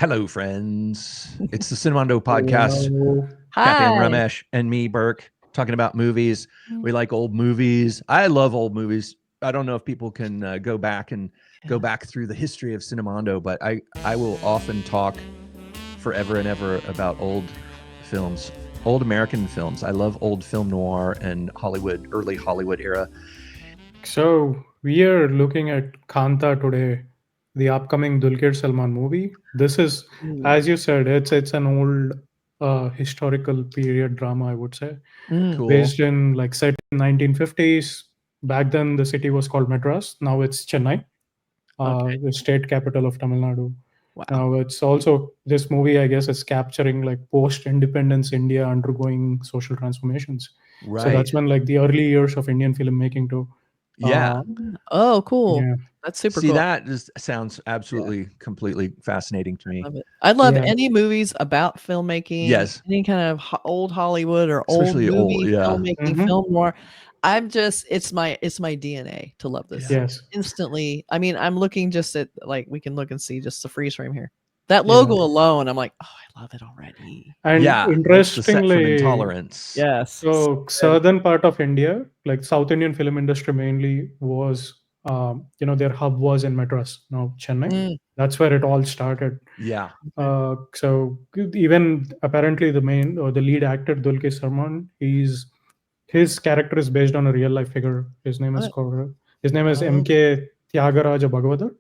Hello, friends. It's the Cinemondo podcast. Hello. Kaantha and Hi. Ramesh and me, Burk, talking about movies. We like old movies. I love old movies. I don't know if people can go back through the history of Cinemondo, but I will often talk forever and ever about old films, old American films. I love old film noir and Hollywood, early Hollywood era. So we are looking at Kaantha today, the upcoming Dulquer Salmaan movie. This is, as you said, it's an old historical period drama, I would say, Cool. based in like set in 1950s. Back then, the city was called Madras. Now it's Chennai, the state capital of Tamil Nadu. Wow. Now it's also this movie, I guess, is capturing like post-independence India undergoing social transformations. Right. So that's when like the early years of Indian filmmaking too. Yeah. Oh, cool. Yeah. That's super See, cool. that just sounds absolutely, completely fascinating to me. Love it. I love Yeah. any movies about filmmaking. Yes. Any kind of old Hollywood or Especially old movie old, yeah. filmmaking, Mhm. film noir. It's my DNA to love this. Yes. Instantly. I mean, I'm looking just at like we can look and see just the freeze frame here. That logo alone, I'm like, oh, I love it already. And Yeah, it's the set from interestingly, Intolerance. Yes. so southern part of India, like South Indian film industry mainly was, their hub was in Madras, now Chennai. Mm. That's where it all started. Yeah. So even apparently the lead actor Dulquer Salmaan, his character is based on a real life figure. His name is M.K. Tyagaraja Bhagavathar.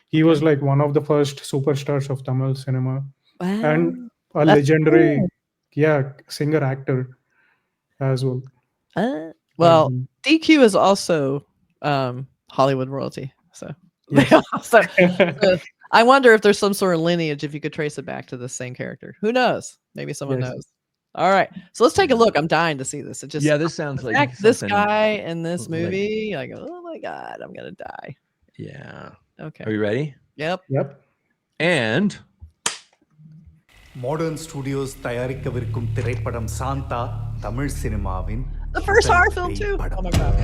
He was like one of the first superstars of Tamil cinema and a That's legendary, singer actor as well. Well, DQ is also Hollywood royalty. So, Yes. so I wonder if there's some sort of lineage if you could trace it back to the same character. Who knows? Maybe someone Yes. knows. All right, so let's take a look. I'm dying to see this. It just This sounds the like fact this something guy in this like- movie. Like, oh my god, I'm gonna die. Yeah. Okay. Are you ready? Yep. And modern studios தயாரிக்கவிருக்கும் திரைப்படம் சாந்தா தமிழ் சினிமாவின் The first horror film பேய் too. படம். Oh my god,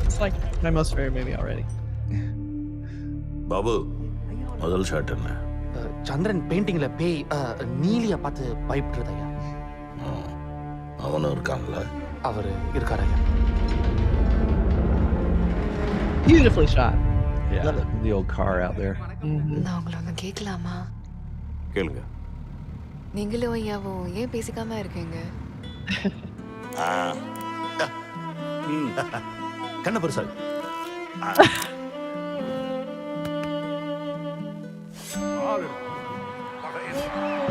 it's like my most favorite movie already. Babu முதல் shot என்ன? சந்திரன் பெயிண்டிங்ல பேய் நீலிய பார்த்து பயப்படுறது ஐயா. அவனும் இருக்கான்ல? அவர் இருக்காரு ஐயா. Beautifully shot. yeah, the old car out there. நான் உங்களை ஒன்று கேட்கலாமா? கேளுங்க. நீங்களும் ஐயாவும் ஏன் பேசிக்காம இருக்கீங்க? கண்ண பெருசா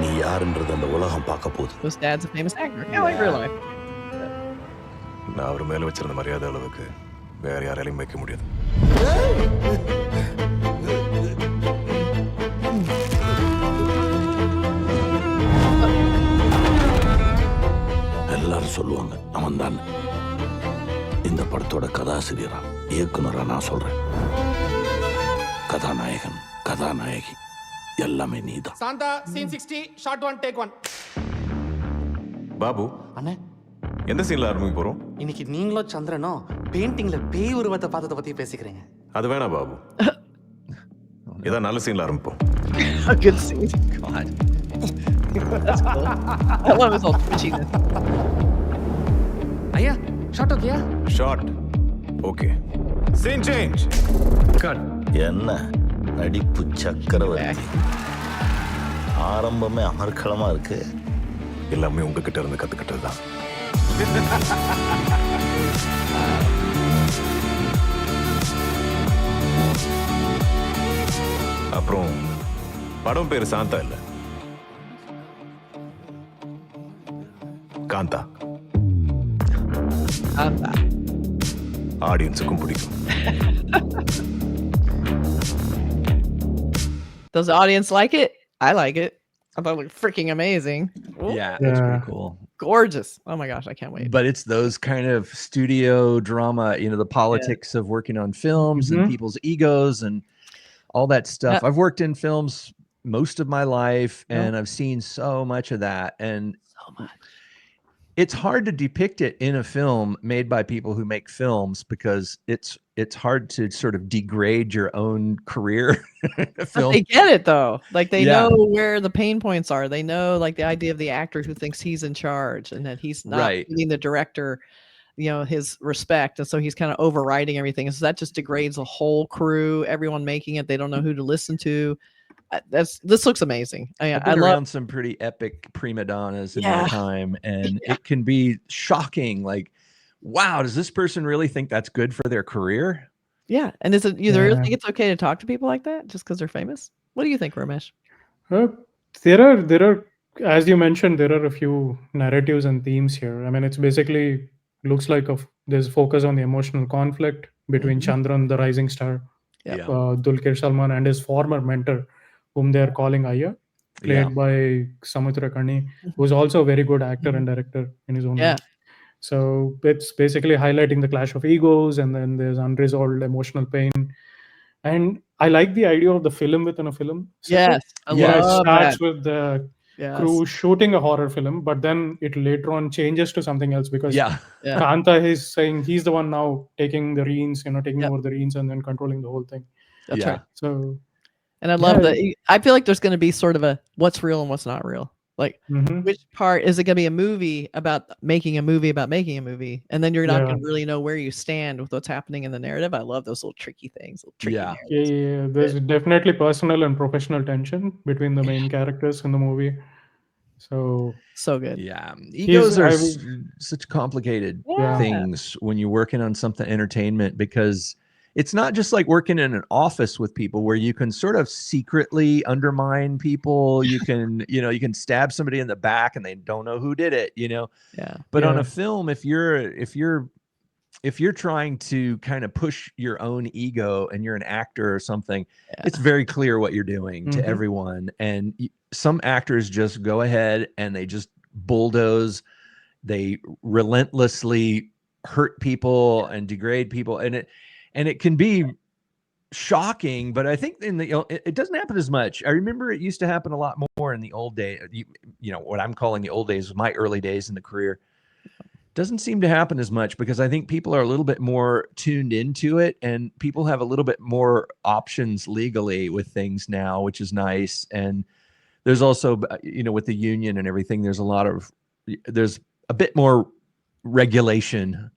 நீ யாருன்றது அந்த உலகம் பார்க்க போகுது. His dad's a famous actor. Yeah, like real life. நான் அவர் மேல வச்சிருந்த மரியாதை அளவுக்கு வேற யாராலையும் வைக்க முடியாது. எல்லாரும் சொல்லுவாங்க அவன் தான். இந்த படத்தோட கதாசிரியரா இயக்குனரா நான் சொல்றேன். கதாநாயகன் கதாநாயகி எல்லாமே நீதான். Shantha scene 60 shot 1 take 1. Babu அண்ணே, எந்த சீன்ல ஆரம்பிக்க போறோம்? இன்னைக்கு நீங்களும் சந்திரனும் பெயிண்டிங்ல பேய் உருவத்தை பார்த்ததை பத்தி பேசிக்கிறீங்க. அது வேணா பாபு. ஏதாவது நல்ல சீன்ல ஆரம்பிப்போம். A good scene. God. That's cool. I love his whole twitchiness. ஐயா, ஷாட் ஓகேயா? Shot okay. Scene change. Cut. என்ன நடிப்பு சக்கரவர்த்தி. ஆரம்பமே அமர்க்களமா இருக்கு. எல்லாமே உங்ககிட்ட இருந்து கத்துக்கிட்டது தான். அப்புறம் படம் பேரு சாந்தா இல்ல, காந்தா. ஆடியன்ஸுக்கும் பிடிக்கும். Does the audience like it? I like it. I thought it looked freaking amazing. Ooh, Yeah, it's pretty cool. gorgeous. Oh my gosh, I can't wait. But it's those kind of studio drama, the politics of working on films and people's egos and all that stuff. I've worked in films most of my life and I've seen so much of that. And So much. it's hard to depict it in a film made by people who make films because it's hard to sort of degrade your own career. But they get it though. Like they Yeah. know where the pain points are. They know like the idea of the actor who thinks he's in charge and that he's not Right. giving the director, you know, his respect. And so he's kind of overriding everything. And so that just degrades the whole crew, everyone making it. They don't know who to listen to. This looks amazing. I've been around some pretty epic prima donnas in my time, and it can be shocking. Like, wow, does this person really think that's good for their career? Yeah. And is it, you really think it's okay to talk to people like that just because they're famous? What do you think, Ramesh? There are, as you mentioned, there are a few narratives and themes here. I mean, it's basically looks like there's focus on the emotional conflict between Chandran, the rising star, Dulquer Salmaan, and his former mentor, whom they are calling Aya, played by Samuthirakani, who's also a very good actor and director in his own way. So it's basically highlighting the clash of egos, and then there's unresolved emotional pain. And I like the idea of the film within a film. Yes, it starts with the crew shooting a horror film, but then it later on changes to something else because Kaantha is saying he's the one now taking the reins, taking over the reins and then controlling the whole thing. That's right. So, and I love that. I feel like there's going to be sort of a what's real and what's not real. Like, which part is it going to be a movie about making a movie about making a movie, and then you're not going to really know where you stand with what's happening in the narrative. I love those little tricky things. There's definitely personal and professional tension between the main characters in the movie. So good. Yeah, egos are such complicated things when you're working on something entertainment, because it's not just like working in an office with people where you can sort of secretly undermine people. You can, you can stab somebody in the back and they don't know who did it, But on a film, if you're trying to kind of push your own ego and you're an actor or something, it's very clear what you're doing to everyone. And some actors just go ahead and they just bulldoze. They relentlessly hurt people and degrade people. And it can be shocking, but I think it doesn't happen as much. I remember it used to happen a lot more in the old days. What I'm calling the old days, my early days in the career. Doesn't seem to happen as much because I think people are a little bit more tuned into it, and people have a little bit more options legally with things now, which is nice. And there's also, with the union and everything, there's a bit more regulation.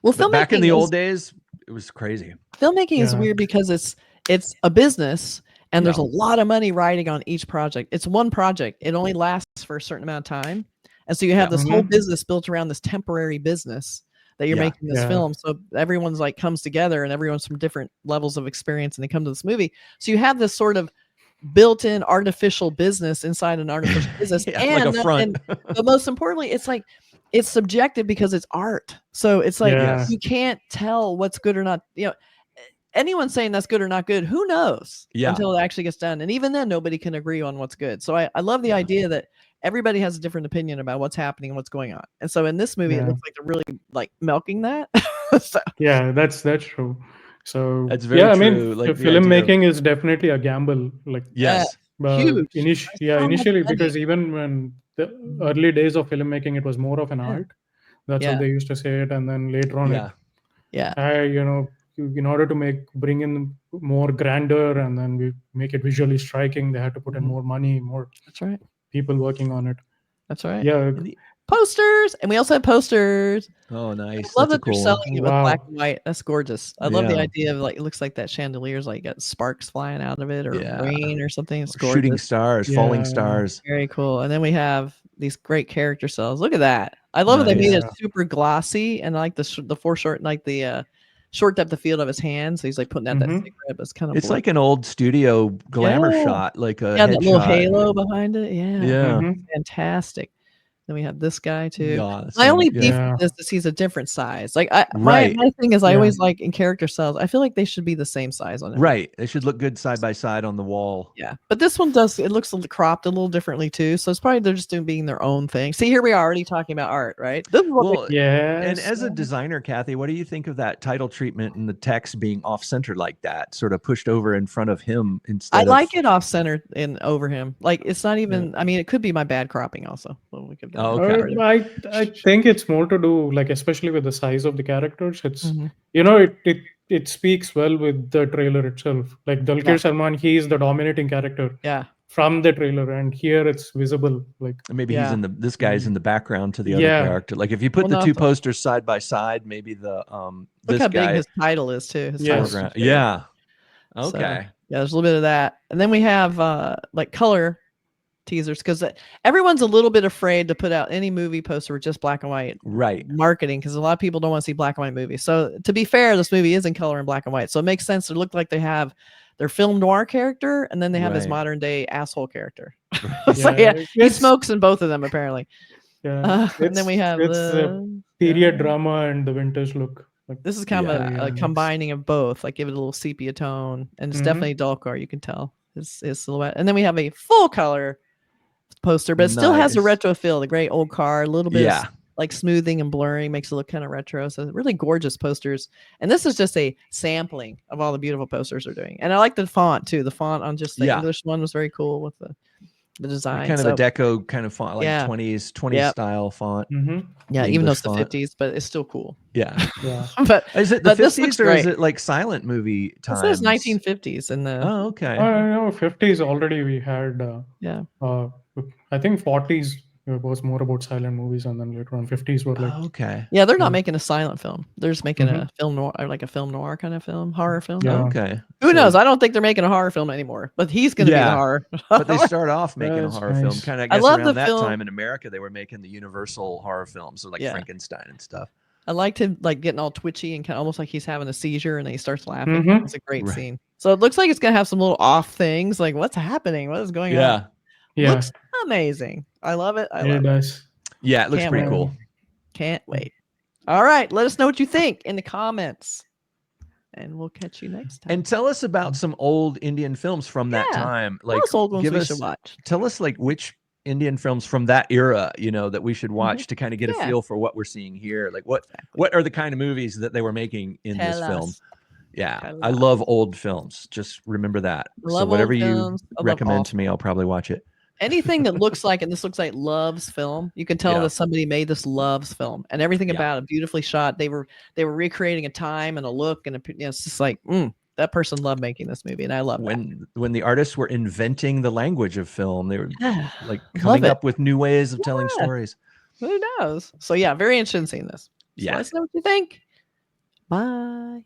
Well, back in the old days, it was crazy. Filmmaking is weird because it's a business and there's a lot of money riding on each project. It's one project. It only lasts for a certain amount of time. And so you have this whole business built around this temporary business that you're making this film. So everyone's like comes together and everyone's from different levels of experience and they come to this movie. So you have this sort of built-in artificial business inside an artificial business. Like a front. But most importantly, it's like it's subjective because it's art. So it's like you can't tell what's good or not. Anyone saying that's good or not good, who knows until it actually gets done. And even then, nobody can agree on what's good. So I love the idea that everybody has a different opinion about what's happening and what's going on. And so in this movie, it looks like they're really like milking that. Yeah, that's true. So that's very true. I mean, like, filmmaking is definitely a gamble. Like huge. Initially, because even when the early days of filmmaking, it was more of an art. That's what they used to say it, and then later on, in order to bring in more grandeur and then we make it visually striking, they had to put in more money, more people working on it. That's right. Yeah. Posters, and we also have posters. Oh, nice. I love that they're selling it with black and white. That's gorgeous. I love the idea of like it looks like that chandelier's like got sparks flying out of it or rain or something. It's gorgeous. Shooting stars, falling stars. Very cool. And then we have these great character cells. Look at that. I love that they made it super glossy and like the foreshort, like the short depth of field of his hand. So he's like putting out that cigarette. It's kind of like an old studio glamour shot, like a that little halo behind it. Yeah. Fantastic. Then we have this guy too. Yeah, my only beef with this is he's a different size. Like my thing is I always like in character cells, I feel like they should be the same size on it. Right. They should look good side by side on the wall. Yeah. But this one it looks cropped a little differently too. So it's probably they're just being their own thing. See, here we are already talking about art, right? This is what and as a designer, Kathy, what do you think of that title treatment and the text being off-centered like that, sort of pushed over in front of him instead I like it off-centered and over him. Like it's not even I mean, it could be my bad cropping also. Well, we could on. Okay. I think it's more to do, like, especially with the size of the characters. It's Mhm. it speaks well with the trailer itself. Like Dulquer Yeah. Salmaan, he is the dominating character Yeah. from the trailer, and here it's visible. Like, Maybe he's Yeah. this guy's in the background to the other Yeah. character. Like if you put Well, the no, two it's- posters side by side, maybe the Look this how big guy his title is too. His Yes. title's foreground. big. Yeah. So, Okay. yeah, there's a little bit of that. And then we have like color teasers because everyone's a little bit afraid to put out any movie poster with just black and white Right. marketing because a lot of people don't want to see black and white movies. So to be fair, this movie is in color and black and white. So it makes sense to look like they have their film noir character and then they have his Right. modern day asshole character. So yeah, he smokes in both of them apparently. Yeah. And then we have it's the period drama and the vintage look. Like, this is kind of a it's- combining of both, like give it a little sepia tone, and it's Mhm. definitely Dalquer. You can tell his silhouette. And then we have a full color poster, but it still has a Nice. retro feel. The great old car, a little bit Yeah. of like smoothing and blurring, makes it look kind of retro. So really gorgeous posters. And this is just a sampling of all the beautiful posters they're doing. And I like the font too. The font on just the Yeah. English one was very cool with the design. Kind of So, a deco kind of font, like Yeah. 20s Yep. style font. Mhm. yeah, the even though English it's the font. 50s, but it's still cool. Yeah. Yeah. But Is it the But this looks 50s or is great. it like silent movie it times? says 1950s in the Oh, okay. I know 50s already we had. yeah. I think 40s was more about silent movies, and then later on 50s were like. Oh, okay. Yeah, they're not Mm. making a silent film. They're just making Mhm. a film noir, or like a film noir kind of film, horror film. Yeah. Okay. Who So- knows? I don't think they're making a horror film anymore, but he's going to be the Yeah. horror. But they start off making a That's horror film. nice. Kind of, I I guess, love around the that film- time in America, they were making the Universal horror films, so like Yeah. Frankenstein and stuff. I liked him like getting all twitchy and kind of almost like he's having a seizure, and then he starts laughing. Mhm. It's a great Right. scene. So it looks like it's going to have some little off things, like what's happening? What is going on? Yeah. Yeah. Looks amazing. I love it. I It love it. does. Yeah, it looks Can't pretty wait. cool. Can't wait. All right, let us know what you think in the comments, and we'll catch you next time. And tell us about some old Indian films from that Yeah. time. Tell Like, us old ones give we us, should watch. tell us like which Indian films from that era, that we should watch to kind of get Mm-hmm. Yeah. a feel for what we're seeing here. Like what are the kind of movies that they were making in this Tell film? us. Yeah, Tell I us. love old films. Just remember that. I So love whatever old you films. I love recommend all to me, I'll probably watch it. Anything that looks like, and this looks like Love's film, you can tell Yeah. that somebody made this Love's film, and everything Yeah. about it beautifully shot. They were recreating a time and a look, and it's just like that person loved making this movie, and I love that. When the artists were inventing the language of film, they were Yeah, like love coming it. up with new ways of telling Yeah. stories. Who knows? So yeah, very interested in seeing this. So Yeah. let us know what you think. Bye.